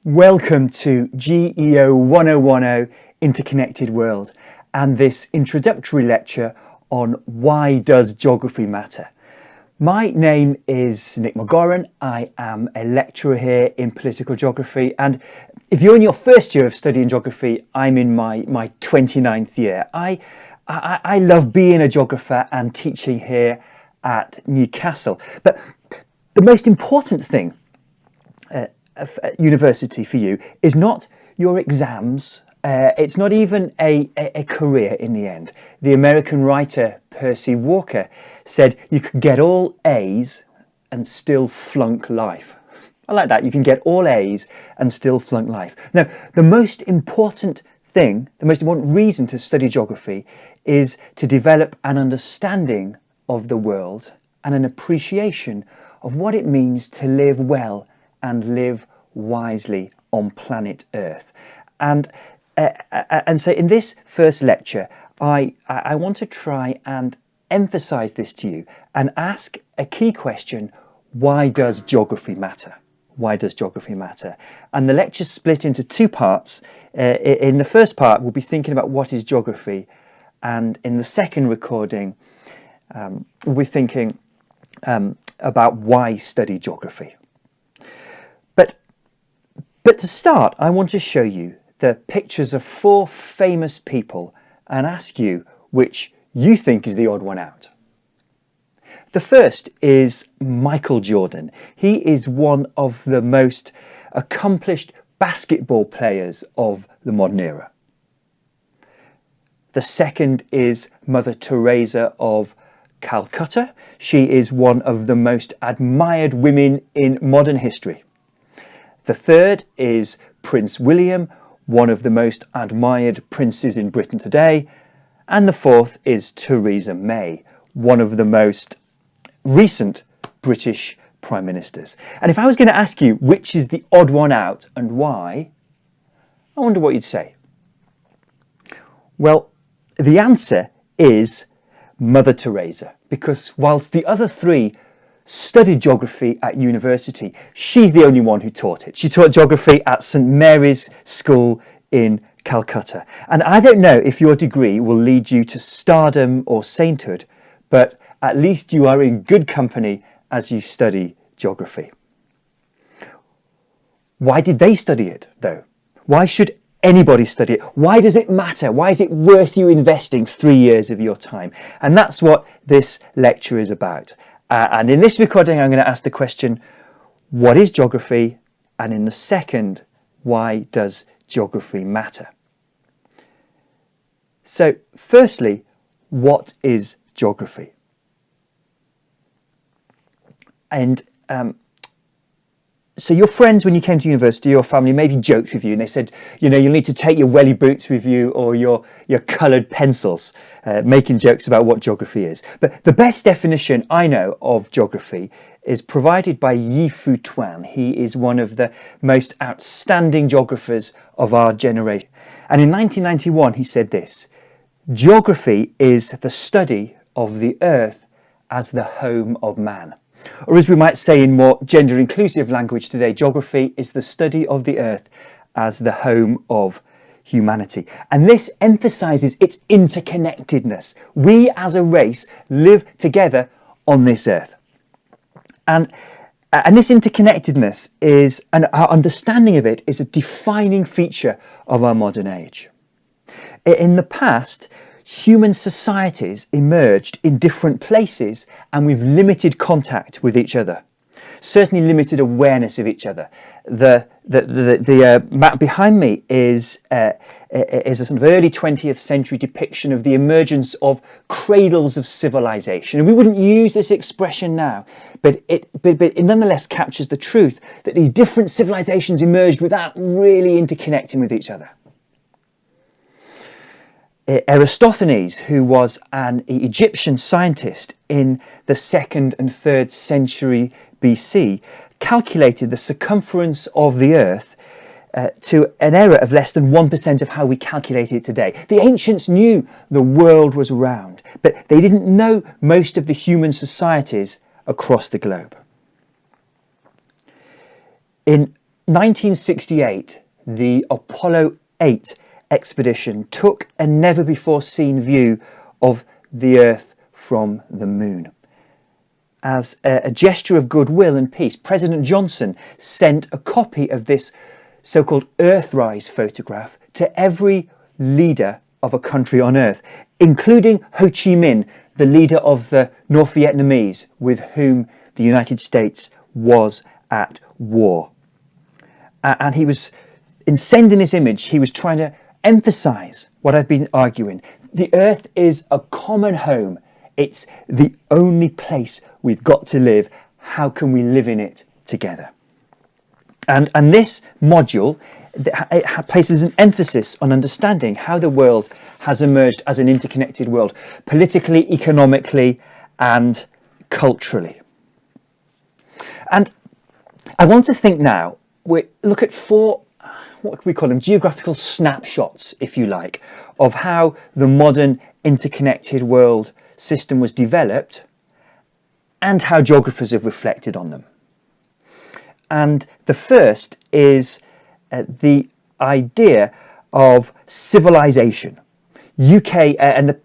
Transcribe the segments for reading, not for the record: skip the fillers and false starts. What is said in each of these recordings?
Welcome to GEO 1010 Interconnected World and this introductory lecture on why does geography matter. My name is Nick McGoran. I am a lecturer here in political geography, and if you're in your first year of studying geography, I'm in my 29th year. I love being a geographer and teaching here at Newcastle, but the most important thing at university for you is not your exams. It's not even a career in the end. The American writer Percy Walker said you can get all A's and still flunk life. I like that. You can get all A's and still flunk life. Now, the most important thing, the most important reason to study geography is to develop an understanding of the world and an appreciation of what it means to live well and live wisely on planet Earth. And so in this first lecture, I want to try and emphasize this to you and ask a key question: why does geography matter? Why does geography matter? And the lecture's split into two parts. In the first part, we'll be thinking about what is geography, and in the second recording, we'll be thinking about why study geography. But to start, I want to show you the pictures of four famous people and ask you which you think is the odd one out. The first is Michael Jordan. He is one of the most accomplished basketball players of the modern era. The second is Mother Teresa of Calcutta. She is one of the most admired women in modern history. The third is Prince William, one of the most admired princes in Britain today. And the fourth is Theresa May, one of the most recent British Prime Ministers. And if I was going to ask you which is the odd one out and why, I wonder what you'd say. Well, the answer is Mother Teresa, because whilst the other three studied geography at university, she's the only one who taught it. She taught geography at St Mary's School in Calcutta. And I don't know if your degree will lead you to stardom or sainthood, but at least you are in good company as you study geography. Why did they study it, though? Why should anybody study it? Why does it matter? Why is it worth you investing 3 years of your time? And that's what this lecture is about. And in this recording, I'm going to ask the question, what is geography? And in the second, why does geography matter? So firstly, what is geography? And so your friends, when you came to university, your family maybe joked with you and they said, you know, you'll need to take your welly boots with you or your coloured pencils, making jokes about what geography is. But the best definition I know of geography is provided by Yi-Fu Tuan. He is one of the most outstanding geographers of our generation. And in 1991, he said this: geography is the study of the earth as the home of man. Or as we might say in more gender inclusive language today, geography is the study of the earth as the home of humanity. And this emphasizes its interconnectedness. We as a race live together on this earth. And this interconnectedness is, and our understanding of it, is a defining feature of our modern age. In the past, human societies emerged in different places and with limited contact with each other, certainly limited awareness of each other. The map behind me is a sort of early 20th century depiction of the emergence of cradles of civilization. And we wouldn't use this expression now, but it nonetheless captures the truth that these different civilizations emerged without really interconnecting with each other. Eratosthenes, who was an Egyptian scientist in the 2nd and 3rd century BC, calculated the circumference of the Earth to an error of less than 1% of how we calculate it today. The ancients knew the world was round, but they didn't know most of the human societies across the globe. In 1968, the Apollo 8 expedition took a never-before-seen view of the Earth from the moon. As a gesture of goodwill and peace, President Johnson sent a copy of this so-called Earthrise photograph to every leader of a country on Earth, including Ho Chi Minh, the leader of the North Vietnamese, with whom the United States was at war. And he was, in sending this image, he was trying to emphasize what I've been arguing. The Earth is a common home. It's the only place we've got to live. How can we live in it together? And this module, it places an emphasis on understanding how the world has emerged as an interconnected world, politically, economically, and culturally. And I want to think now, we look at four, what can we call them, geographical snapshots, if you like, of how the modern interconnected world system was developed and how geographers have reflected on them. And the first is the idea of civilization. UK and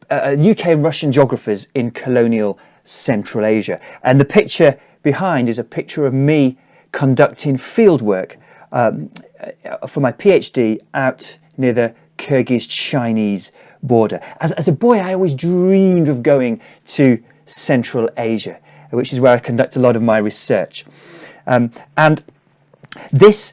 Russian geographers in colonial Central Asia. And the picture behind is a picture of me conducting fieldwork for my PhD out near the Kyrgyz-Chinese border. As a boy, I always dreamed of going to Central Asia, which is where I conduct a lot of my research. And this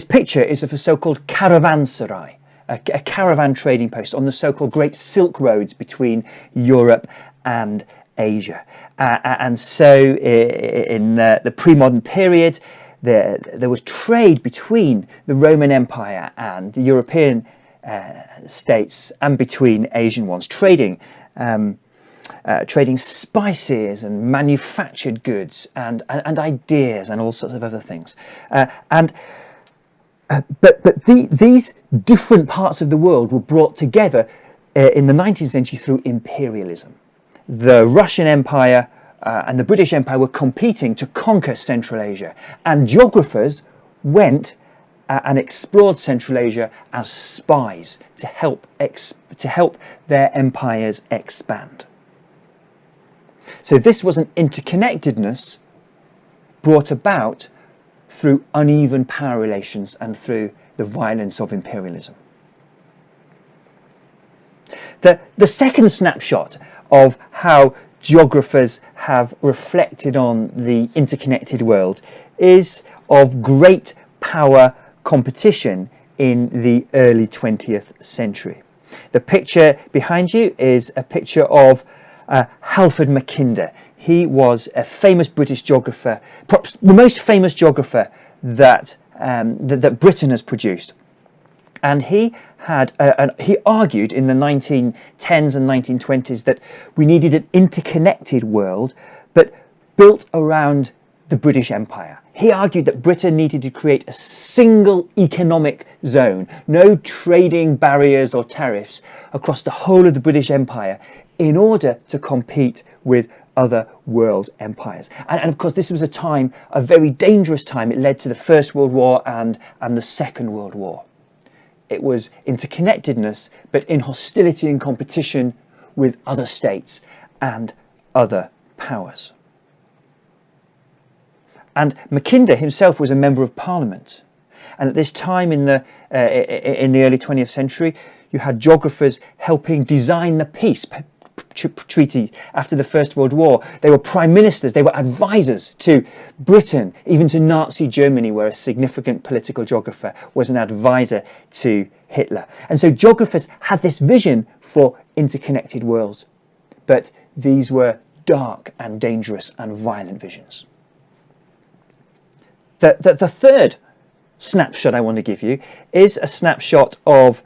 picture is of a so-called caravanserai, a caravan trading post on the so-called Great Silk Roads between Europe and Asia. And so in the pre-modern period, there was trade between the Roman Empire and the European states and between Asian ones, trading spices and manufactured goods and ideas and all sorts of other things. But these different parts of the world were brought together in the 19th century through imperialism. The Russian Empire and the British Empire were competing to conquer Central Asia, and geographers went and explored Central Asia as spies to help their empires expand. So this was an interconnectedness brought about through uneven power relations and through the violence of imperialism. The second snapshot of how geographers have reflected on the interconnected world is of great power competition in the early 20th century. The picture behind you is a picture of Halford Mackinder. He was a famous British geographer, perhaps the most famous geographer that Britain has produced. And he argued in the 1910s and 1920s that we needed an interconnected world, but built around the British Empire. He argued that Britain needed to create a single economic zone, no trading barriers or tariffs across the whole of the British Empire in order to compete with other world empires. And of course, this was a very dangerous time. It led to the First World War and the Second World War. It was interconnectedness, but in hostility and competition with other states and other powers. And Mackinder himself was a member of Parliament. And at this time in the early 20th century, you had geographers helping design the peace treaty after the First World War. They were prime ministers, they were advisors to Britain, even to Nazi Germany, where a significant political geographer was an advisor to Hitler. And so geographers had this vision for interconnected worlds, but these were dark and dangerous and violent visions. The third snapshot I want to give you is a snapshot of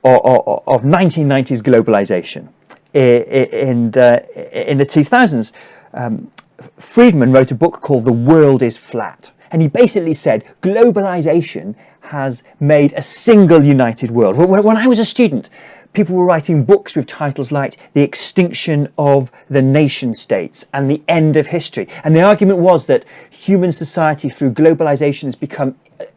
1990s globalization. In the 2000s, Friedman wrote a book called The World is Flat. And he basically said globalization has made a single united world. When I was a student, People were writing books with titles like The Extinction of the Nation States and The End of History. And the argument was that human society through globalization has become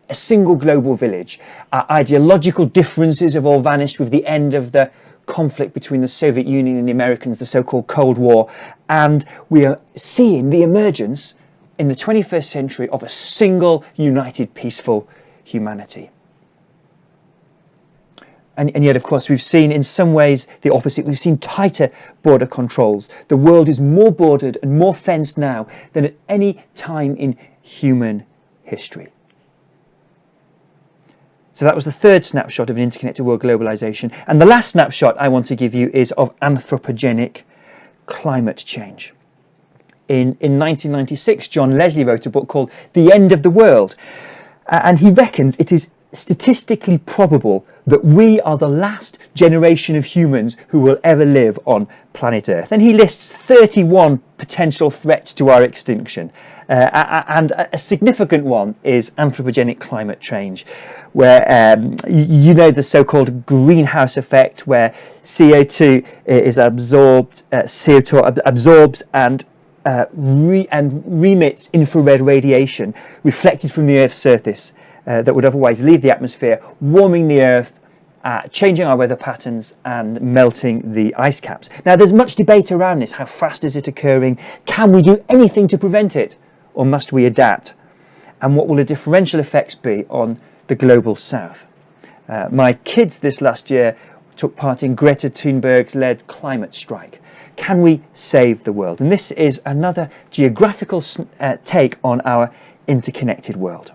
a single global village. Ideological differences have all vanished with the end of the conflict between the Soviet Union and the Americans, the so-called Cold War. And we are seeing the emergence in the 21st century of a single, united, peaceful humanity. And yet, of course, we've seen in some ways the opposite. We've seen tighter border controls. The world is more bordered and more fenced now than at any time in human history. So that was the third snapshot of an interconnected world, globalization. And the last snapshot I want to give you is of anthropogenic climate change. In 1996, John Leslie wrote a book called The End of the World. And he reckons it is statistically probable that we are the last generation of humans who will ever live on planet Earth. And he lists 31 potential threats to our extinction. And a significant one is anthropogenic climate change, where you know the so-called greenhouse effect, where CO2 is absorbed, CO2 absorbs and remits infrared radiation reflected from the Earth's surface that would otherwise leave the atmosphere, warming the Earth, changing our weather patterns and melting the ice caps. Now, there's much debate around this. How fast is it occurring? Can we do anything to prevent it? Or must we adapt? And what will the differential effects be on the global south? My kids this last year took part in Greta Thunberg's led climate strike. Can we save the world? And this is another geographical take on our interconnected world.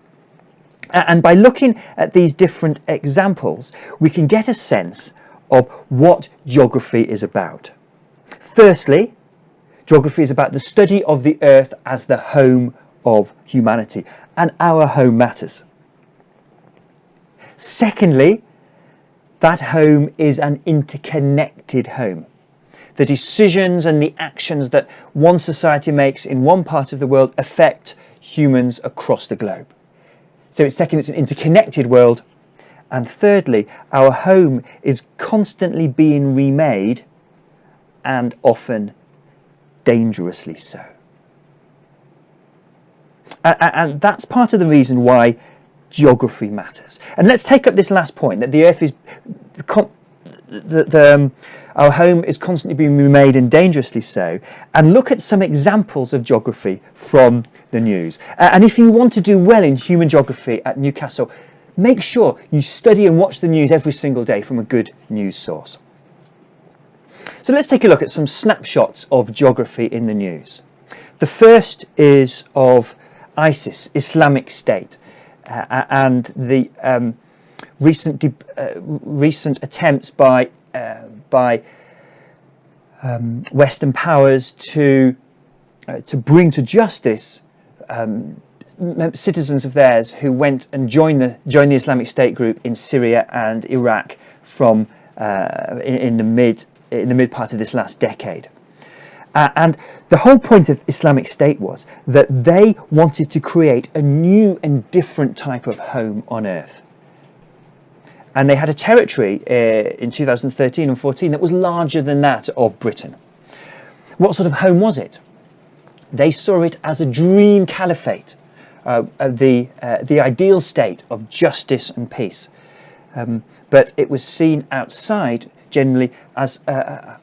And by looking at these different examples, we can get a sense of what geography is about. Firstly, geography is about the study of the Earth as the home of humanity, and our home matters. Secondly, that home is an interconnected home. The decisions and the actions that one society makes in one part of the world affect humans across the globe. So second, it's an interconnected world. And thirdly, our home is constantly being remade, and often dangerously so. And that's part of the reason why geography matters. And let's take up this last point, that the Earth is our home is constantly being remade and dangerously so, and look at some examples of geography from the news. And if you want to do well in human geography at Newcastle, make sure you study and watch the news every single day from a good news source. So let's take a look at some snapshots of geography in the news. The first is of ISIS, Islamic State, and the recent attempts by Western powers to bring to justice citizens of theirs who went and joined the Islamic State group in Syria and Iraq from in the mid part of this last decade. And the whole point of Islamic State was that they wanted to create a new and different type of home on Earth. And they had a territory in 2013 and 14 that was larger than that of Britain. What sort of home was it? They saw it as a dream caliphate, the ideal state of justice and peace. But it was seen outside generally as a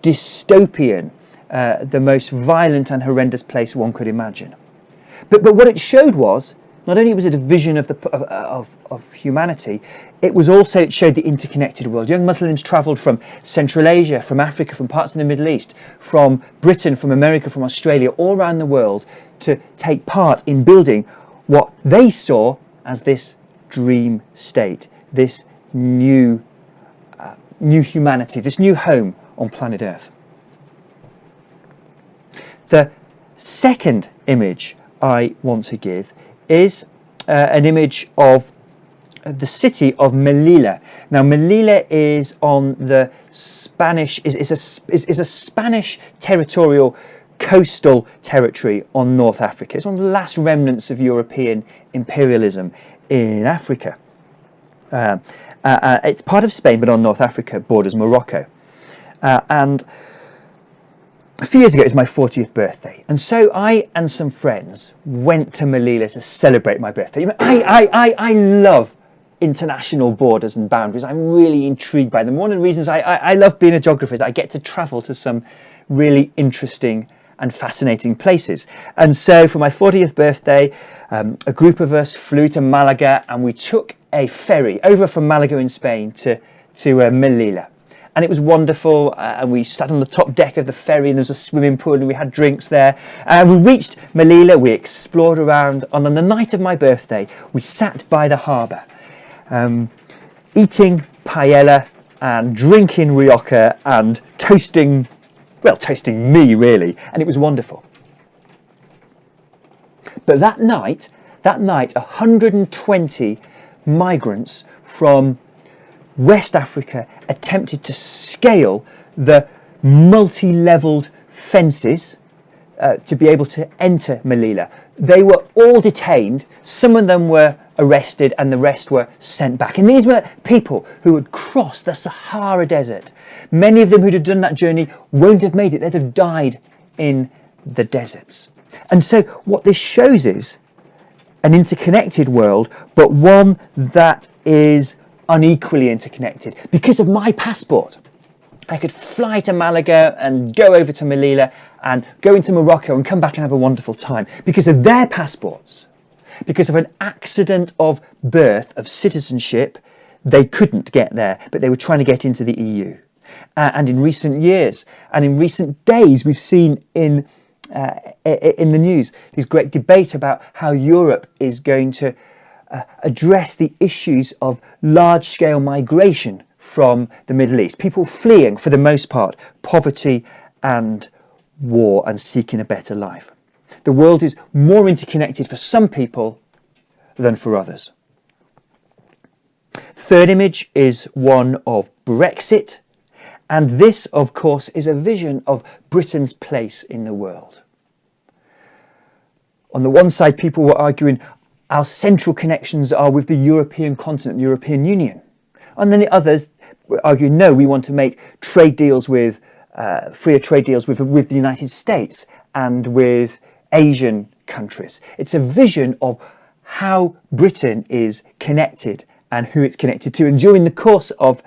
dystopian, the most violent and horrendous place one could imagine. But what it showed was, not only was it a vision of humanity, it showed the interconnected world. Young Muslims travelled from Central Asia, from Africa, from parts of the Middle East, from Britain, from America, from Australia, all around the world to take part in building what they saw as this dream state, this new humanity, this new home on planet Earth. The second image I want to give is an image of the city of Melilla. Now, Melilla is on the Spanish is a Spanish territorial coastal territory on North Africa. It's one of the last remnants of European imperialism in Africa. It's part of Spain, but on North Africa borders Morocco. And a few years ago, it was my 40th birthday. And so I and some friends went to Melilla to celebrate my birthday. I love international borders and boundaries. I'm really intrigued by them. One of the reasons I love being a geographer is I get to travel to some really interesting and fascinating places. And so for my 40th birthday, a group of us flew to Malaga, and we took a ferry over from Malaga in Spain to Melilla. And it was wonderful, and we sat on the top deck of the ferry, and there was a swimming pool, and we had drinks there. And we reached Melilla, we explored around, and on the night of my birthday, we sat by the harbour, eating paella and drinking rioja and toasting me really, and it was wonderful. But that night, 120 migrants from West Africa attempted to scale the multi-levelled fences to be able to enter Melilla. They were all detained, some of them were arrested, and the rest were sent back. And these were people who had crossed the Sahara Desert. Many of them who'd have done that journey won't have made it. They'd have died in the deserts. And so what this shows is an interconnected world, but one that is unequally interconnected. Because of my passport, I could fly to Malaga and go over to Melilla and go into Morocco and come back and have a wonderful time. Because of their passports, because of an accident of birth, of citizenship, they couldn't get there, but they were trying to get into the EU. And in recent years and in recent days, we've seen in the news this great debate about how Europe is going to address the issues of large-scale migration from the Middle East. People fleeing, for the most part, poverty and war and seeking a better life. The world is more interconnected for some people than for others. Third image is one of Brexit. And this, of course, is a vision of Britain's place in the world. On the one side, people were arguing our central connections are with the European continent, the European Union. And then the others were arguing, no, we want to make trade deals with, freer trade deals with the United States and with Asian countries. It's a vision of how Britain is connected and who it's connected to. And during the course of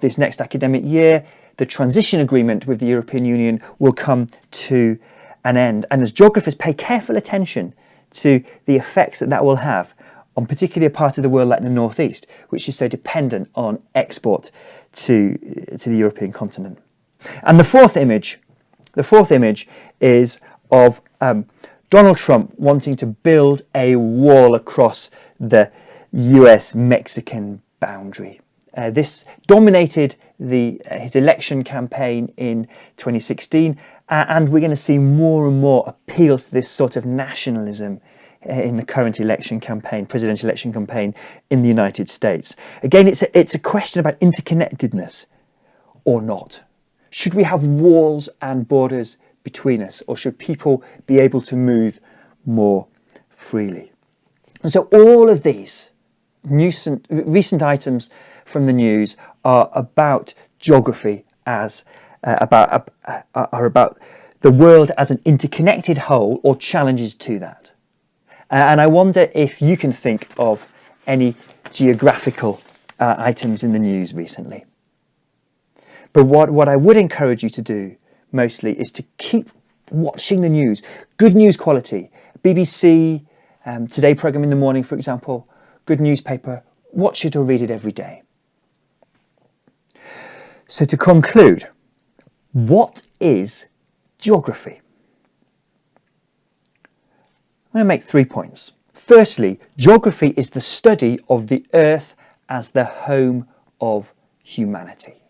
this next academic year, the transition agreement with the European Union will come to an end. And as geographers pay careful attention to the effects that will have on particularly a part of the world like the Northeast, which is so dependent on export to the European continent. And the fourth image is of Donald Trump wanting to build a wall across the US-Mexican boundary. This dominated his election campaign in 2016, and we're going to see more and more appeals to this sort of nationalism in the current presidential election campaign in the United States. Again, it's a question about interconnectedness or not. Should we have walls and borders between us, or should people be able to move more freely? And so all of these recent items from the news are about geography are about the world as an interconnected whole, or challenges to that. And I wonder if you can think of any geographical items in the news recently. But what I would encourage you to do mostly is to keep watching the news. Good news quality. BBC, Today programme in the morning, for example, good newspaper. Watch it or read it every day. So to conclude, what is geography? I'm going to make 3 points. Firstly, geography is the study of the Earth as the home of humanity.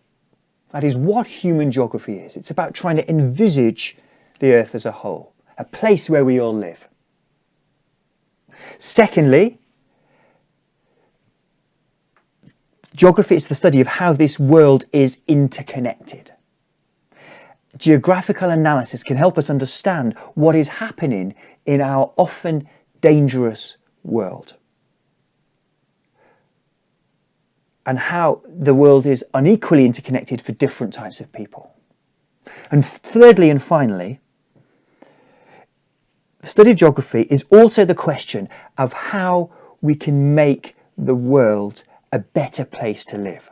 That is what human geography is. It's about trying to envisage the Earth as a whole, a place where we all live. Secondly, geography is the study of how this world is interconnected. Geographical analysis can help us understand what is happening in our often dangerous world. and how the world is unequally interconnected for different types of people. And thirdly and finally, the study of geography is also the question of how we can make the world a better place to live.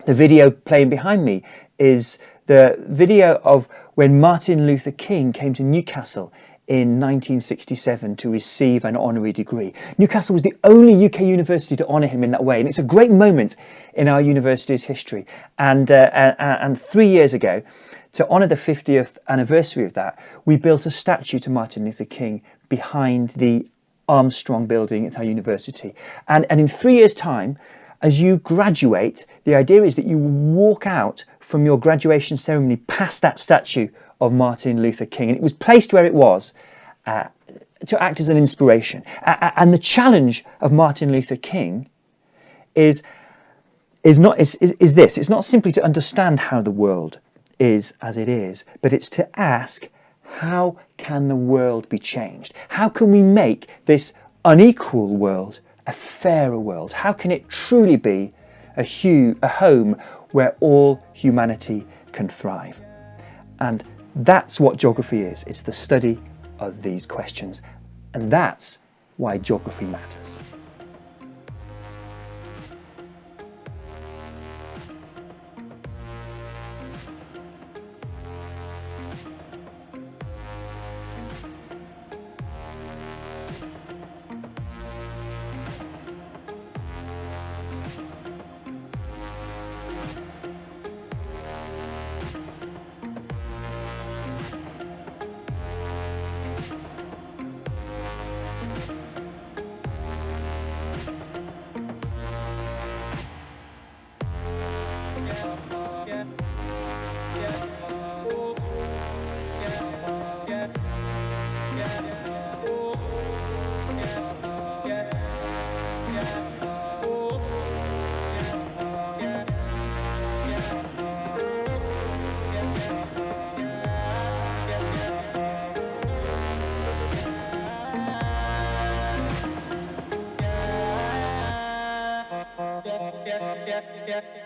The video playing behind me is the video of when Martin Luther King came to Newcastle in 1967 to receive an honorary degree. Newcastle was the only UK university to honour him in that way, and it's a great moment in our university's history. And 3 years ago, to honour the 50th anniversary of that, we built a statue to Martin Luther King behind the Armstrong building at our university. And in 3 years' time, as you graduate, the idea is that you walk out from your graduation ceremony past that statue of Martin Luther King. And it was placed where it was to act as an inspiration. And the challenge of Martin Luther King is this. It's not simply to understand how the world is as it is, but it's to ask, how can the world be changed? How can we make this unequal world a fairer world? How can it truly be a home where all humanity can thrive? And that's what geography is. It's the study of these questions. And that's why geography matters. Yeah.